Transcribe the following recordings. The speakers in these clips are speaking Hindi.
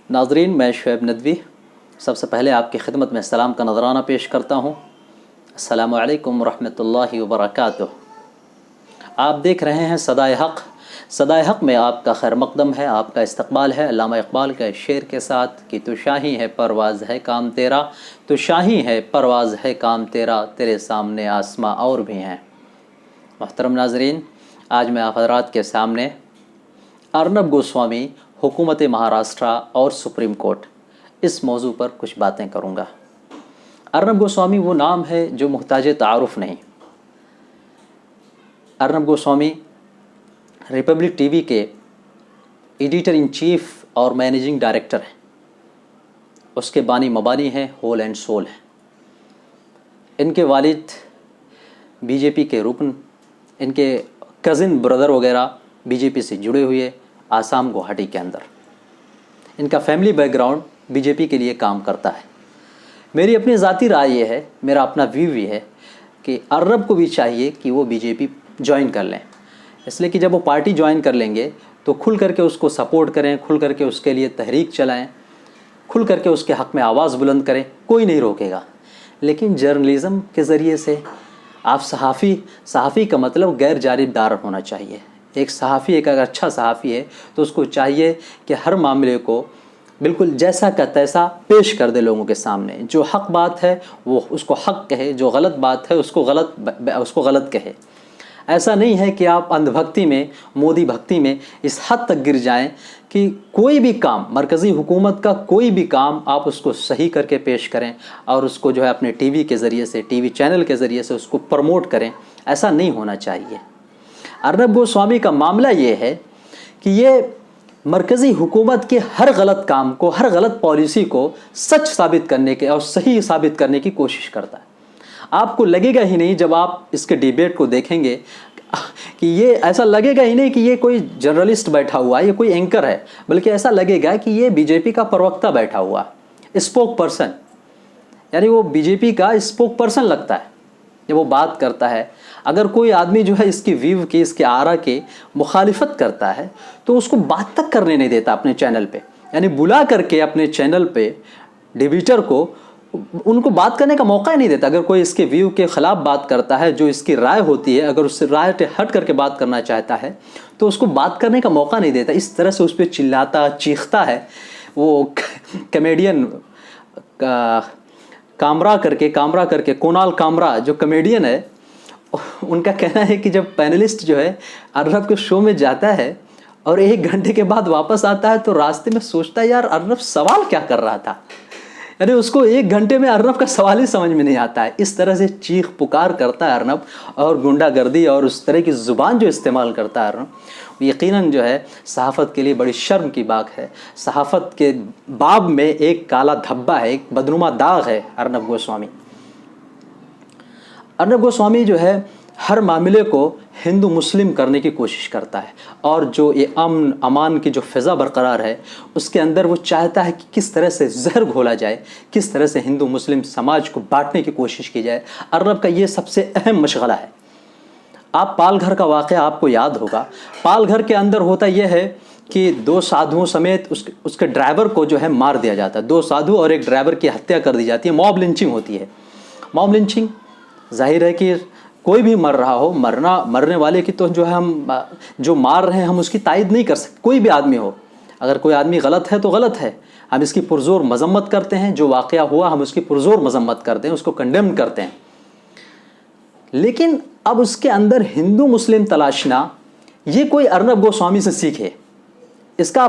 नाजरीन, मैं शुएब नदवी सबसे पहले आपकी खिदमत में सलाम का नजराना पेश करता हूँ। अस्सलामु अलैकुम रहमतुल्लाहि व बरकातुहू। आप देख रहे हैं सदाए हक़। सदाए हक़ में आपका खैर मकदम है, आपका इस्तकबाल है अल्लामा इक़बाल के शेर के साथ कि तू शाही है परवाज़ है काम तेरा, तू शाही है परवाज़ है काम तेरा, तेरे सामने आसमां और भी हैं। मोहतरम नाजरीन, आज मैं आप हज़रात के सामने अर्नब गोस्वामी, हुकूमत महाराष्ट्र और सुप्रीम कोर्ट, इस मौजू पर कुछ बातें करूँगा। अर्नब गोस्वामी वो नाम है जो मुहताज तारुफ़ नहीं। अर्नब गोस्वामी रिपब्लिक टीवी के एडिटर इन चीफ और मैनेजिंग डायरेक्टर हैं। उसके बानी मबानी हैं, होल एंड सोल हैं। इनके वालिद बीजेपी के रुकन, इनके कज़िन ब्रदर वगैरह बीजेपी से जुड़े हुए आसाम गुवाहाटी के अंदर। इनका फैमिली बैकग्राउंड बीजेपी के लिए काम करता है। मेरी अपनी ज़ाती राय ये है, मेरा अपना व्यू भी है कि अर्नब को भी चाहिए कि वो बीजेपी ज्वाइन कर लें, इसलिए कि जब वो पार्टी ज्वाइन कर लेंगे तो खुल करके उसको सपोर्ट करें, खुल करके उसके लिए तहरीक चलाएं, खुल करके उसके हक़ में आवाज़ बुलंद करें, कोई नहीं रोकेगा। लेकिन जर्नलिज़म के ज़रिए से आप सहाफ़ी का मतलब गैर जानिबदार होना चाहिए। एक सहाफ़ी एक अगर अच्छा सहाफ़ी है तो उसको चाहिए कि हर मामले को बिल्कुल जैसा का तैसा पेश कर दे लोगों के सामने। जो हक़ बात है वो उसको हक़ कहे, जो गलत बात है उसको गलत कहे। ऐसा नहीं है कि आप अंधभक्ति में, मोदी भक्ति में इस हद तक गिर जाएं कि कोई भी काम, मरकज़ी हुकूमत का कोई भी काम आप उसको सही करके पेश करें और उसको जो है अपने टीवी के ज़रिए से, टीवी चैनल के ज़रिए से उसको प्रमोट करें। ऐसा नहीं होना चाहिए। अर्नब गोस्वामी का मामला ये है कि ये मरकज़ी हुकूमत के हर गलत काम को, हर गलत पॉलिसी को सच साबित करने के और सही साबित करने की कोशिश करता है। आपको लगेगा ही नहीं जब आप इसके डिबेट को देखेंगे कि ये, ऐसा लगेगा ही नहीं कि ये कोई जर्नलिस्ट बैठा हुआ है, ये कोई एंकर है, बल्कि ऐसा लगेगा कि ये बीजेपी का प्रवक्ता बैठा हुआ, स्पोक पर्सन, यानी वो बीजेपी का स्पोक पर्सन लगता है जब वो बात करता है। अगर कोई आदमी जो है इसकी व्यू की, इसके आरा के मुखालिफत करता है तो उसको बात तक करने नहीं देता अपने चैनल पे, यानी बुला करके अपने चैनल पे डिबेटर को उनको बात करने का मौका ही नहीं देता। अगर कोई इसके व्यू के ख़िलाफ़ बात करता है, जो इसकी राय होती है, अगर उससे राय से हट करके बात करना चाहता है तो उसको बात करने का मौका नहीं देता। इस तरह से उस पर चिल्लाता चीखता है। वो कमेडियन कामरा करके कुणाल कामरा जो कमेडियन है, उनका कहना है कि जब पैनलिस्ट जो है अर्नब के शो में जाता है और 1 घंटे के बाद वापस आता है तो रास्ते में सोचता है यार अर्नब सवाल क्या कर रहा था, यानी उसको 1 घंटे में अर्नब का सवाल ही समझ में नहीं आता है। इस तरह से चीख पुकार करता है अर्नब, और गुंडागर्दी और उस तरह की ज़ुबान जो इस्तेमाल करता है अर्नब, यकीनन जो है सहाफ़त के लिए बड़ी शर्म की बात है। सहाफ़त के बाब में एक काला धब्बा है, एक बदनुमा दाग है अर्नब गोस्वामी। अर्नब गोस्वामी जो है हर मामले को हिंदू मुस्लिम करने की कोशिश करता है, और जो ये अमन अमान की जो फ़िज़ा बरकरार है उसके अंदर वो चाहता है कि किस तरह से जहर घोला जाए, किस तरह से हिंदू मुस्लिम समाज को बांटने की कोशिश की जाए। अर्नब का ये सबसे अहम मशगला है। आप पालघर का वाक़या आपको याद होगा। पालघर के अंदर होता यह है कि 2 साधुओं समेत उसके ड्राइवर को जो है मार दिया जाता है। 2 साधु और एक ड्राइवर की हत्या कर दी जाती है। मॉब लिंचिंग होती है। मॉब लिंचिंग जाहिर है कि कोई भी मर रहा हो, मरने वाले की तो जो है हम जो मार रहे हैं हम उसकी तायद नहीं कर सकते। कोई भी आदमी हो, अगर कोई आदमी गलत है तो गलत है, हम इसकी पुरज़ोर मजम्मत करते हैं। जो वाक़या हुआ हम उसकी पुरज़ोर मजम्मत करते हैं, उसको कंडेम करते हैं। लेकिन अब उसके अंदर हिंदू मुस्लिम तलाशना, ये कोई अर्नब गोस्वामी से सीखे, इसका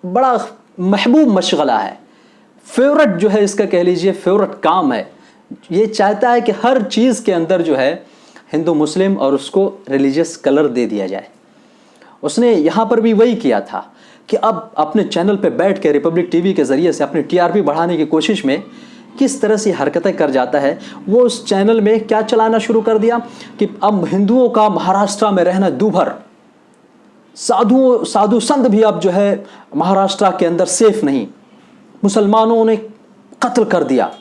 बड़ा महबूब मशगला है। फेवरेट जो है इसका, कह लीजिए फेवरेट काम है। ये चाहता है कि हर चीज़ के अंदर जो है हिंदू मुस्लिम और उसको रिलीजियस कलर दे दिया जाए। उसने यहाँ पर भी वही किया था कि अब अपने चैनल पे बैठ के रिपब्लिक टीवी के ज़रिए से अपनी टीआरपी बढ़ाने की कोशिश में किस तरह से हरकतें कर जाता है। वो उस चैनल में क्या चलाना शुरू कर दिया कि अब हिंदुओं का महाराष्ट्र में रहना दूभर, साधु संत भी अब जो है महाराष्ट्र के अंदर सेफ नहीं, मुसलमानों ने कत्ल कर दिया।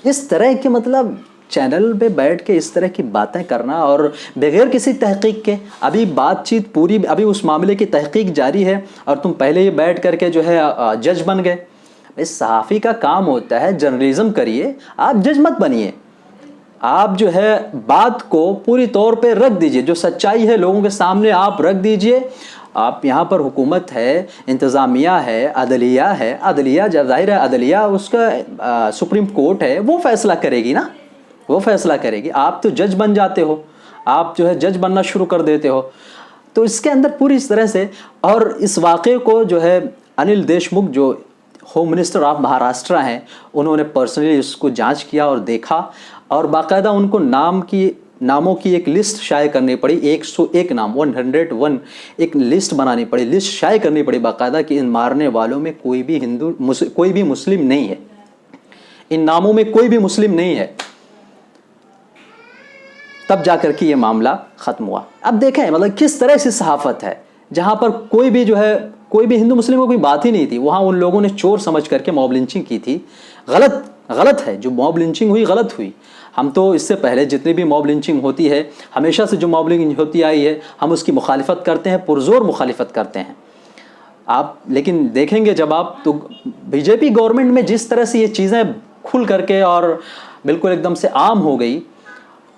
इस तरह के मतलब चैनल पे बैठ के इस तरह की बातें करना और बगैर किसी तहकीक के, अभी बातचीत पूरी, अभी उस मामले की तहकीक जारी है और तुम पहले ही बैठ करके जो है जज बन गए। इस सहाफ़ी का काम होता है जर्नलिज्म करिए, आप जज मत बनिए। आप जो है बात को पूरी तौर पे रख दीजिए, जो सच्चाई है लोगों के सामने आप रख दीजिए। आप यहाँ पर हुकूमत है, इंतज़ामिया है, अदलिया जब ज़ाहिर है अदलिया उसका सुप्रीम कोर्ट है, वो फैसला करेगी ना, वो फैसला करेगी। आप तो जज बन जाते हो, आप जो है जज बनना शुरू कर देते हो। तो इसके अंदर पूरी इस तरह से, और इस वाक़े को जो है अनिल देशमुख जो होम मिनिस्टर ऑफ महाराष्ट्र हैं, उन्होंने पर्सनली इसको जांच किया और देखा, और बाकायदा उनको नामों की एक लिस्ट शाये करनी पड़ी, 101 नाम, 101 एक लिस्ट बनानी पड़ी, लिस्ट शाये करनी पड़ी बाकायदा कि इन मारने वालों में कोई भी मुस्लिम नहीं है, इन नामों में कोई भी मुस्लिम नहीं है। तब जाकर के ये मामला ख़त्म हुआ। अब देखें मतलब किस तरह से सहाफ़त है, जहाँ पर कोई भी जो है कोई भी हिंदू मुस्लिम को कोई बात ही नहीं थी, वहाँ उन लोगों ने चोर समझ करके मॉब लिंचिंग की थी। गलत है, जो मॉब लिंचिंग हुई गलत हुई। हम तो इससे पहले जितनी भी मॉब लिंचिंग होती है, हमेशा से जो मॉब लिंचिंग होती आई है, हम उसकी मुखालिफत करते हैं, पुरजोर मुखालिफत करते हैं। आप लेकिन देखेंगे जब आप तो बीजेपी गवर्नमेंट में जिस तरह से ये चीज़ें खुल करके और बिल्कुल एकदम से आम हो गई,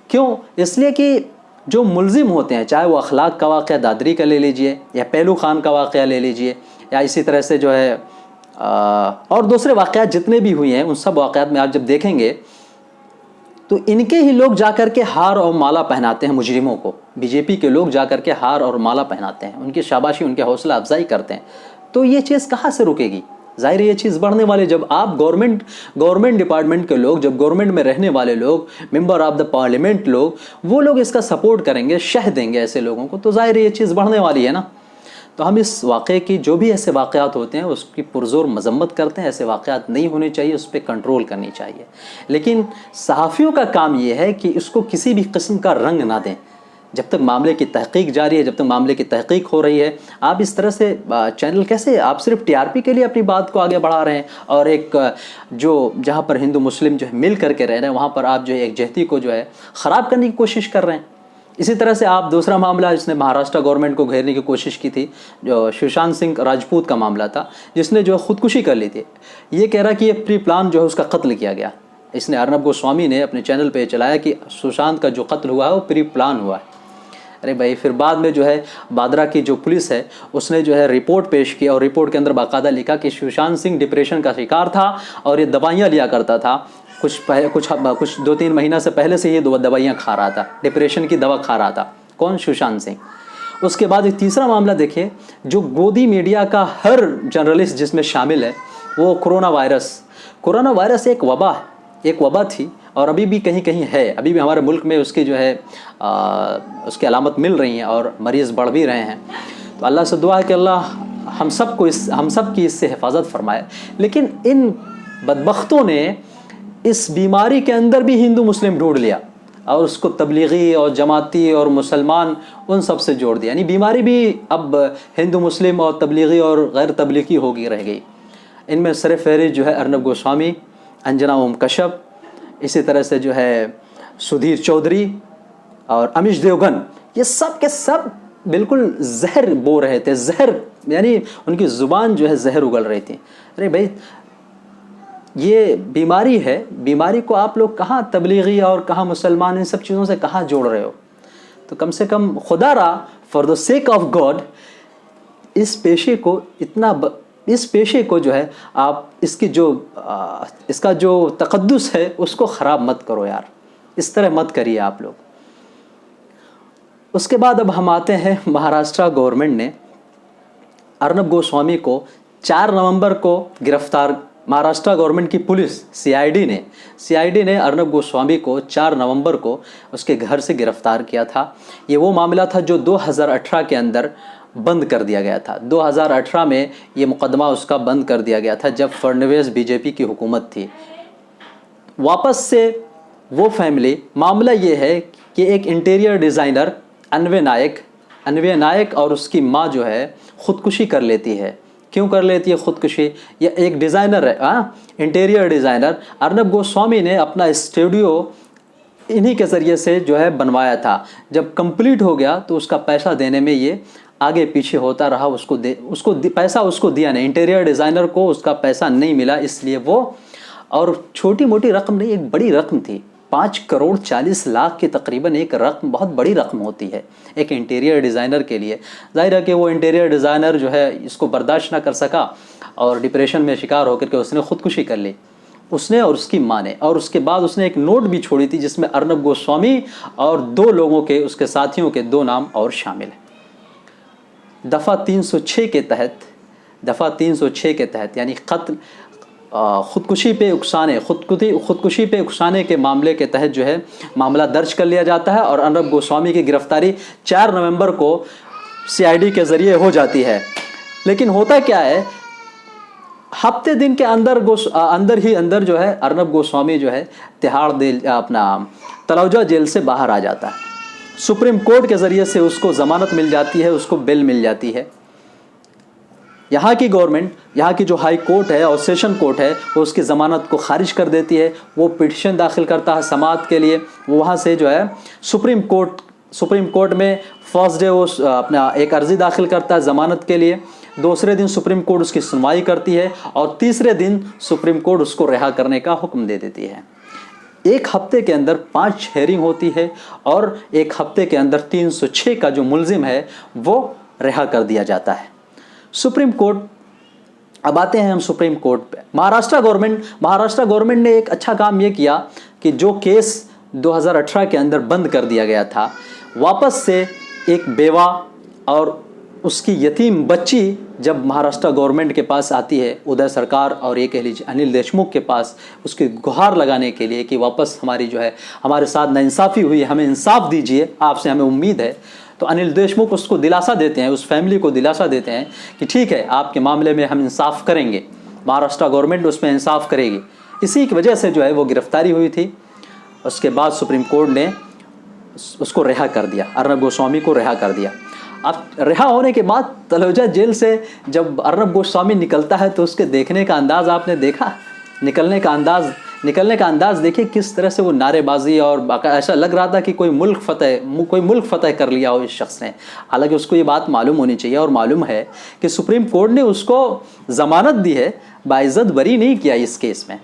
क्यों? इसलिए कि जो मुलजिम होते हैं, चाहे वो अखलाक का वाक़या दादरी का ले लीजिए या पहलू खान का वाक़या ले लीजिए, या इसी तरह से जो है और दूसरे वाक़यात जितने भी हुए हैं, उन सब वाक़यात में आप जब देखेंगे तो इनके ही लोग जाकर के हार और माला पहनाते हैं मुजरिमों को। बीजेपी के लोग जाकर के हार और माला पहनाते हैं, उनकी शाबाशी, उनकी हौसला अफजाई करते हैं। तो ये चीज़ कहाँ से रुकेगी? ज़ाहिर है ये चीज़ बढ़ने वाले, जब आप गवर्नमेंट डिपार्टमेंट के लोग, जब गवर्नमेंट में रहने वाले लोग, मेंबर ऑफ द पार्लियामेंट लोग, वो लोग इसका सपोर्ट करेंगे, शह देंगे ऐसे लोगों को, तो ज़ाहिर है ये चीज़ बढ़ने वाली है ना। तो हम इस वाक़े की जो भी ऐसे वाक़यात होते हैं उसकी पुरज़ोर मज़म्मत करते हैं। ऐसे वाक़यात नहीं होने चाहिए, उस पर कंट्रोल करनी चाहिए। लेकिन सहाफ़ियों का काम ये है कि इसको किसी भी किस्म का रंग ना दें। जब तक मामले की तहक़ीक़ जारी है, जब तक मामले की तहक़ीक़ हो रही है, आप इस तरह से चैनल कैसे, आप सिर्फ टीआरपी के लिए अपनी बात को आगे बढ़ा रहे हैं, और एक जो जहाँ पर हिंदू मुस्लिम जो है मिल करके रह रहे हैं, वहाँ पर आप जो है एकजहती को जो है ख़राब करने की कोशिश कर रहे हैं। इसी तरह से आप दूसरा मामला जिसने महाराष्ट्र गवर्नमेंट को घेरने की कोशिश की थी, जो सुशांत सिंह राजपूत का मामला था, जिसने जो ख़ुदकुशी कर ली थी। ये कह रहा कि ये प्री प्लान जो है उसका कत्ल किया गया। इसने अर्नब गोस्वामी ने अपने चैनल पे चलाया कि सुशांत का जो कत्ल हुआ है वो प्री प्लान हुआ है। अरे भाई, फिर बाद में जो है बांद्रा की जो पुलिस है उसने जो है रिपोर्ट पेश की, और रिपोर्ट के अंदर बाकायदा लिखा कि सुशांत सिंह डिप्रेशन का शिकार था और ये दवाइयाँ लिया करता था। कुछ 2-3 महीना से पहले से ये दवाइयाँ खा रहा था, डिप्रेशन की दवा खा रहा था। कौन? सुशांत सिंह। उसके बाद एक तीसरा मामला देखिए, जो गोदी मीडिया का हर जर्नलिस्ट जिसमें शामिल है, वो कोरोना वायरस एक वबा थी और अभी भी कहीं कहीं है। अभी भी हमारे मुल्क में उसकी जो है उसकी अलामत मिल रही हैं और मरीज़ बढ़ भी रहे हैं। तो अल्लाह से दुआ है कि अल्लाह हम सब की इससे हिफाजत फरमाए। लेकिन इन बदबख्तों ने इस बीमारी के अंदर भी हिंदू मुस्लिम ढूंढ लिया और उसको तबलीगी और जमाती और मुसलमान उन सब से जोड़ दिया। यानी बीमारी भी अब हिंदू मुस्लिम और तबलीगी और गैर तबलीगी होगी रह गई। इनमें सर फहरिस्त जो है अर्नब गोस्वामी, अंजना ओम कश्यप, इसी तरह से जो है सुधीर चौधरी और अमीश देवगन, ये सब के सब बिल्कुल जहर बो रहे थे। जहर यानी उनकी ज़ुबान जो है जहर उगल रही थी। अरे भाई, ये बीमारी है, बीमारी को आप लोग कहाँ तबलीगी और कहाँ मुसलमान, इन सब चीज़ों से कहाँ जोड़ रहे हो? तो कम से कम खुदारा for the sake of God इस पेशे को जो है आप इसका जो तक़द्दुस है उसको ख़राब मत करो यार, इस तरह मत करिए आप लोग। उसके बाद अब हम आते हैं, महाराष्ट्र गवर्नमेंट ने अर्नब गोस्वामी को 4 नवंबर को गिरफ्तार, महाराष्ट्र गवर्नमेंट की पुलिस सीआईडी ने अर्नब गोस्वामी को 4 नवंबर को उसके घर से गिरफ्तार किया था। ये वो मामला था जो 2018 के अंदर बंद कर दिया गया था। 2018 में ये मुकदमा उसका बंद कर दिया गया था जब फडणवीस बीजेपी की हुकूमत थी। वापस से वो फैमिली, मामला ये है कि एक इंटीरियर डिज़ाइनर अन्वय नायक और उसकी माँ जो है ख़ुदकुशी कर लेती है। क्यों कर लेती है ख़ुदकुशी? ये एक डिज़ाइनर है, इंटीरियर डिज़ाइनर। अर्नब गोस्वामी ने अपना स्टूडियो इन्हीं के ज़रिए से जो है बनवाया था। जब कंप्लीट हो गया तो उसका पैसा देने में ये आगे पीछे होता रहा, पैसा उसको दिया नहीं, इंटीरियर डिज़ाइनर को उसका पैसा नहीं मिला, इसलिए वो, और छोटी मोटी रकम नहीं, एक बड़ी रकम थी, 5,40,00,000 की तकरीबन एक रकम, बहुत बड़ी रकम होती है एक इंटीरियर डिज़ाइनर के लिए। जाहिर है कि वो इंटीरियर डिज़ाइनर जो है इसको बर्दाश्त ना कर सका और डिप्रेशन में शिकार होकर के उसने ख़ुदकुशी कर ली, उसने और उसकी माँ ने। और उसके बाद उसने एक नोट भी छोड़ी थी जिसमें अर्नब गोस्वामी और 2 लोगों के, उसके साथियों के 2 नाम और शामिल हैं। दफ़ा 306 के तहत यानी ख़त्ल, ख़ुदकुशी पे उकसाने के मामले के तहत जो है मामला दर्ज कर लिया जाता है और अर्नब गोस्वामी की गिरफ्तारी 4 नवंबर को CID के ज़रिए हो जाती है। लेकिन होता क्या है, हफ्ते दिन के अंदर जो है अर्नब गोस्वामी जो है तिहाड़ तलौजा जेल से बाहर आ जाता है। सुप्रीम कोर्ट के ज़रिए से उसको ज़मानत मिल जाती है, उसको बेल मिल जाती है। यहाँ की गवर्नमेंट, यहाँ की जो हाई कोर्ट है और सेशन कोर्ट है, वो उसकी ज़मानत को खारिज कर देती है। वो पिटीशन दाखिल करता है समाअत के लिए, वो वहाँ से जो है सुप्रीम कोर्ट में फर्स्ट डे वो एक अर्ज़ी दाखिल करता है ज़मानत के लिए। दूसरे दिन सुप्रीम कोर्ट उसकी सुनवाई करती है और तीसरे दिन सुप्रीम कोर्ट उसको रिहा करने का हुक्म दे देती है। एक हफ्ते के अंदर 5 हेयरिंग होती है और एक हफ्ते के अंदर 306 का जो मुलजिम है वो रिहा कर दिया जाता है। सुप्रीम कोर्ट, अब आते हैं हम सुप्रीम कोर्ट पे। महाराष्ट्र गवर्नमेंट ने एक अच्छा काम ये किया कि जो केस 2018 के अंदर बंद कर दिया गया था, वापस से एक बेवा और उसकी यतीम बच्ची जब महाराष्ट्र गवर्नमेंट के पास आती है, उदय सरकार और ये कह लीजिए अनिल देशमुख के पास, उसकी गुहार लगाने के लिए कि वापस हमारी जो है हमारे साथ नाइंसाफ़ी हुई है, हमें इंसाफ दीजिए, आपसे हमें उम्मीद है, तो अनिल देशमुख उसको दिलासा देते हैं, उस फैमिली को दिलासा देते हैं कि ठीक है, आपके मामले में हम इंसाफ करेंगे, महाराष्ट्र गवर्नमेंट उसमें इंसाफ करेगी। इसी की वजह से जो है वो गिरफ्तारी हुई थी। उसके बाद सुप्रीम कोर्ट ने उसको रिहा कर दिया, अर्नब गोस्वामी को रिहा कर दिया। अब रिहा होने के बाद तलौजा जेल से जब अर्नब गोस्वामी निकलता है तो उसके देखने का अंदाज़ आपने देखा, निकलने का अंदाज़ देखिए किस तरह से वो नारेबाजी, और ऐसा लग रहा था कि कोई मुल्क फ़तह कर लिया हो इस शख्स ने। हालांकि उसको ये बात मालूम होनी चाहिए और मालूम है कि सुप्रीम कोर्ट ने उसको ज़मानत दी है, बाइज़्ज़त बरी नहीं किया इस केस में।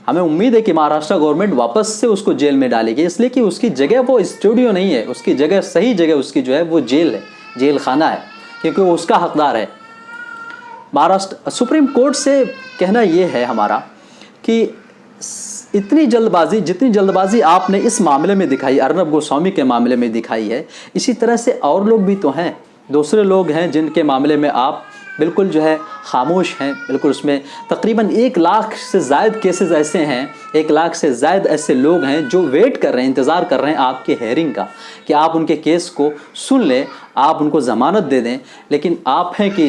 हमें उम्मीद है कि महाराष्ट्र गवर्नमेंट वापस से उसको जेल में डालेगी, इसलिए कि उसकी जगह वो स्टूडियो नहीं है, उसकी जगह, सही जगह उसकी जो है वो जेल है, जेल खाना है, क्योंकि वो उसका हकदार है। महाराष्ट्र सुप्रीम कोर्ट से कहना ये है हमारा कि जितनी जल्दबाजी आपने इस मामले में दिखाई, अर्नब गोस्वामी के मामले में दिखाई है, इसी तरह से और लोग भी तो हैं, दूसरे लोग हैं जिनके मामले में आप बिल्कुल जो है खामोश हैं। बिल्कुल उसमें तकरीबन 1 लाख से ज़ायद केसेस ऐसे हैं, 1 लाख से ज़ायद ऐसे लोग हैं जो वेट कर रहे हैं, इंतज़ार कर रहे हैं आपके हेयरिंग का, कि आप उनके केस को सुन लें, आप उनको ज़मानत दे दें। लेकिन आप हैं कि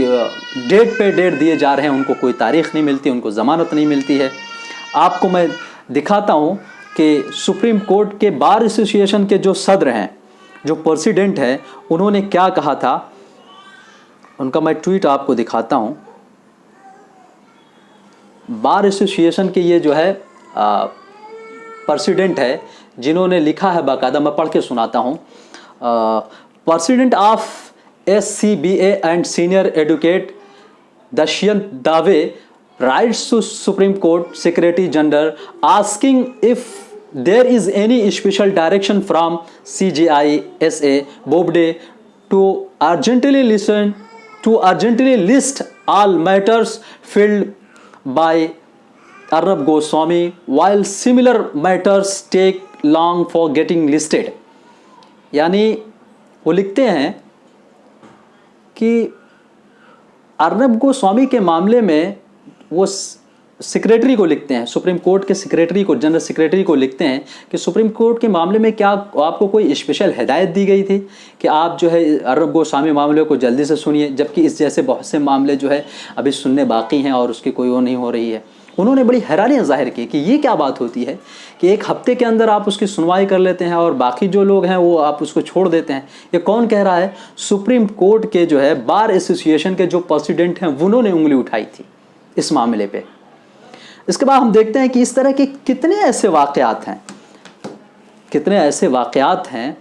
डेट पे डेट दिए जा रहे हैं, उनको कोई तारीख़ नहीं मिलती, उनको ज़मानत नहीं मिलती है। आपको मैं दिखाता हूँ कि सुप्रीम कोर्ट के बार एसोसिएशन के जो सदर हैं, जो प्रेसिडेंट हैं, उन्होंने क्या कहा था, उनका मैं ट्वीट आपको दिखाता हूँ। बार एसोसिएशन के ये जो है प्रेसिडेंट है, जिन्होंने लिखा है बाकायदा, मैं पढ़ के सुनाता हूँ। President of SCBA and senior advocate Dushyant Dave writes to Supreme Court Secretary General asking if there is any special direction from CJI SA Bobde to urgently list all matters filed by Arnab Goswami while similar matters take long for getting listed। यानी वो लिखते हैं कि अर्नब गोस्वामी के मामले में वो सेक्रेटरी को लिखते हैं, सुप्रीम कोर्ट के सेक्रेटरी को, जनरल सेक्रेटरी को लिखते हैं कि सुप्रीम कोर्ट के मामले में क्या आपको कोई स्पेशल हिदायत दी गई थी कि आप जो है अर्नब गोस्वामी मामले को जल्दी से सुनिए, जबकि इस जैसे बहुत से मामले जो है अभी सुनने बाकी हैं और उसकी कोई वो नहीं हो रही है। उन्होंने बड़ी हैरानी ज़ाहिर की कि ये क्या बात होती है कि 1 हफ्ते के अंदर आप उसकी सुनवाई कर लेते हैं और बाकी जो लोग हैं वो आप उसको छोड़ देते हैं। ये कौन कह रहा है? सुप्रीम कोर्ट के जो है बार एसोसिएशन के जो प्रेसिडेंट हैं, उन्होंने उंगली उठाई थी इस मामले पे। इसके बाद हम देखते हैं कि इस तरह के कितने ऐसे वाक़यात हैं, कितने ऐसे वाक़यात हैं।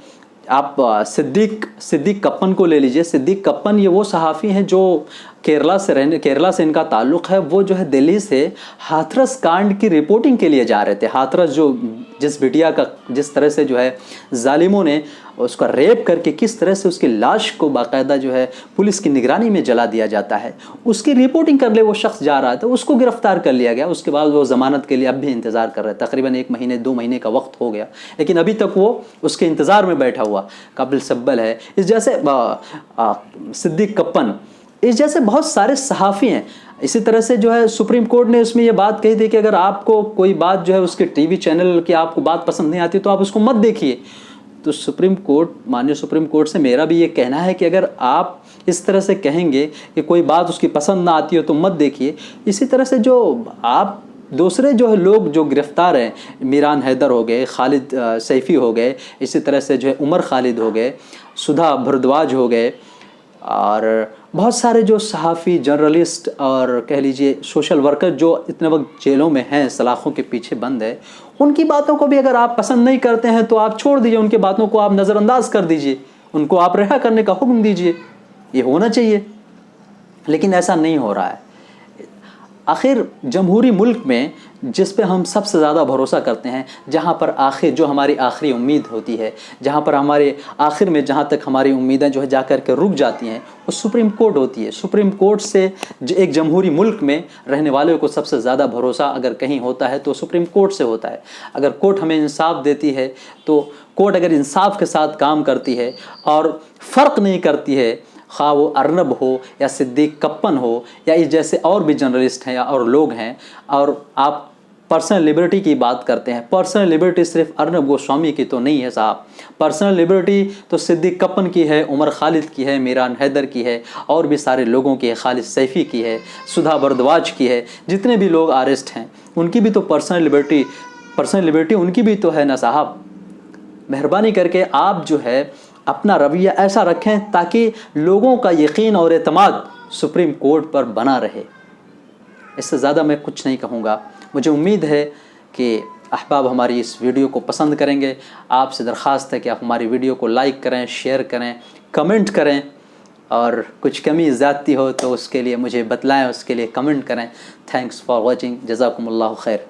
आप सिद्दीक कप्पन को ले लीजिए। सिद्दीक कप्पन ये वो सहाफ़ी हैं जो केरला से इनका ताल्लुक़ है। वो जो है दिल्ली से हाथरस कांड की रिपोर्टिंग के लिए जा रहे थे। हाथरस जो जिस बिटिया का जिस तरह से जो है जालिमों ने उसका रेप करके किस तरह से उसकी लाश को बाकायदा जो है पुलिस की निगरानी में जला दिया जाता है, उसकी रिपोर्टिंग कर ले वो शख्स जा रहा था। उसको गिरफ्तार कर लिया गया। उसके बाद वो ज़मानत के लिए अब भी इंतज़ार कर रहे हैं। तकरीबन 1 महीने 2 महीने का वक्त हो गया, लेकिन अभी तक वो उसके इंतज़ार में बैठा हुआ। काबिल सब्बल है। इस जैसे सिद्दीक कप्पन, इस जैसे बहुत सारे सहाफ़ी हैं। इसी तरह से जो है सुप्रीम कोर्ट ने उसमें ये बात कही थी कि अगर आपको कोई बात जो है उसके टीवी चैनल की आपको बात पसंद नहीं आती तो आप उसको मत देखिए। तो माननीय सुप्रीम कोर्ट से मेरा भी ये कहना है कि अगर आप इस तरह से कहेंगे कि कोई बात उसकी पसंद ना आती हो तो मत देखिए। इसी तरह से जो आप दूसरे जो है लोग जो गिरफ्तार हैं, मीरान हैदर हो गए, खालिद सैफ़ी हो गए, इसी तरह से जो है उमर खालिद हो गए, सुधा भारद्वाज हो गए, और बहुत सारे जो सहाफ़ी, जर्नलिस्ट और कह लीजिए सोशल वर्कर जो इतने वक्त जेलों में हैं, सलाखों के पीछे बंद है, उनकी बातों को भी अगर आप पसंद नहीं करते हैं तो आप छोड़ दीजिए। उनकी बातों को आप नज़रअंदाज कर दीजिए, उनको आप रिहा करने का हुक्म दीजिए। ये होना चाहिए, लेकिन ऐसा नहीं हो रहा है। आखिर जमहूरी मुल्क में जिस पे हम सबसे ज़्यादा भरोसा करते हैं, जहाँ पर आखिर जो हमारी आखिरी उम्मीद होती है, जहाँ पर हमारे आखिर में जहाँ तक हमारी उम्मीदें जो है जा कर के रुक जाती हैं, वो सुप्रीम कोर्ट होती है। सुप्रीम कोर्ट से एक जमहूरी मुल्क में रहने वालों को सबसे ज़्यादा भरोसा अगर कहीं होता है तो सुप्रीम कोर्ट से होता है। अगर कोर्ट हमें इंसाफ देती है, तो कोर्ट अगर इंसाफ के साथ काम करती है और फ़र्क नहीं करती है, खा वो अर्नब हो या सिद्दीक कप्पन हो या इस जैसे और भी जर्नलिस्ट हैं और लोग हैं, और आप पर्सनल लिबर्टी की बात करते हैं। पर्सनल लिबर्टी सिर्फ अर्नब गोस्वामी की तो नहीं है साहब। पर्सनल लिबर्टी तो सिद्दीक कप्पन की है, उमर खालिद की है, मीरान हैदर की है, और भी सारे लोगों की है, खालिद सैफ़ी की है, सुधा भारद्वाज की है। जितने भी लोग अरेस्ट हैं उनकी भी तो पर्सनल लिबर्टी उनकी भी तो है ना साहब। मेहरबानी करके आप जो है अपना रवैया ऐसा रखें ताकि लोगों का यकीन और एतमाद सुप्रीम कोर्ट पर बना रहे। इससे ज़्यादा मैं कुछ नहीं कहूँगा। मुझे उम्मीद है कि अहबाब हमारी इस वीडियो को पसंद करेंगे। आपसे दरख्वास्त है कि आप हमारी वीडियो को लाइक करें, शेयर करें, कमेंट करें, और कुछ कमी ज़्यादती हो तो उसके लिए मुझे बतलाएं, उसके लिए कमेंट करें। Thanks for watching. जज़ाकुमुल्लाहु खैर।